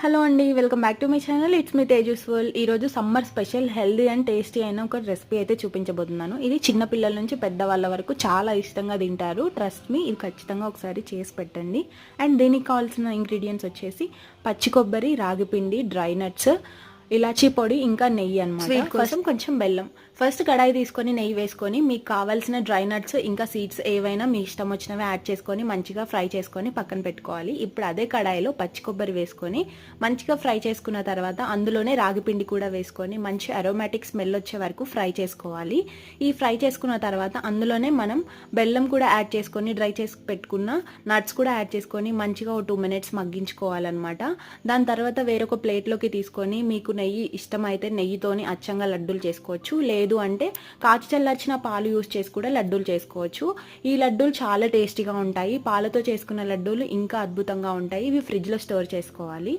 Hello అండి. Welcome back to my channel. It's me Tejas world. ఈరోజు summer special healthy and tasty అయిన ఒక recipe అయితే చూపించబోతున్నాను. ఇది చిన్న పిల్లల నుంచి పెద్దవాళ్ళ వరకు చాలా ఇష్టంగా తింటారు. ట్రస్ట్ మీ, ఇది ఖచ్చితంగా ఒకసారి చేసి పెట్టండి. అండ్ దీనికి కావాల్సిన ఇంగ్రీడియంట్స్ వచ్చేసి పచ్చి కొబ్బరి, రాగి పిండి, డ్రై నట్స్, ఇలాచీ పొడి, ఇంకా నెయ్యి అనమాట. స్వీట్ కోసం కొంచెం బెల్లం. ఫస్ట్ కడాయి తీసుకొని నెయ్యి వేసుకొని మీకు కావాల్సిన డ్రై నట్స్ ఇంకా సీడ్స్ ఏవైనా మీ ఇష్టం వచ్చినవి యాడ్ చేసుకొని మంచిగా ఫ్రై చేసుకొని పక్కన పెట్టుకోవాలి. ఇప్పుడు అదే కడాయిలో పచ్చి కొబ్బరి వేసుకొని మంచిగా ఫ్రై చేసుకున్న తర్వాత అందులోనే రాగి పిండి కూడా వేసుకొని మంచి అరోమాటిక్ స్మెల్ వచ్చే వరకు ఫ్రై చేసుకోవాలి. ఈ ఫ్రై చేసుకున్న తర్వాత అందులోనే మనం బెల్లం కూడా యాడ్ చేసుకొని డ్రై చేసి పెట్టుకున్న నట్స్ కూడా యాడ్ చేసుకొని మంచిగా ఒక 2 minutes మగ్గించుకోవాలన్నమాట. దాని తర్వాత వేరొక ప్లేట్లోకి తీసుకొని మీకు నెయ్యి ఇష్టమైతే నెయ్యితోని అచ్చంగా లడ్డూలు చేసుకోవచ్చు. లేదు అంటే కాచి చల్లార్చిన పాలు యూస్ చేసి కూడా లడ్డూలు చేసుకోవచ్చు. ఈ లడ్డూలు చాలా టేస్టీగా ఉంటాయి. పాలతో చేసుకున్న లడ్డూలు ఇంకా అద్భుతంగా ఉంటాయి. ఇవి ఫ్రిడ్జ్లో స్టోర్ చేసుకోవాలి.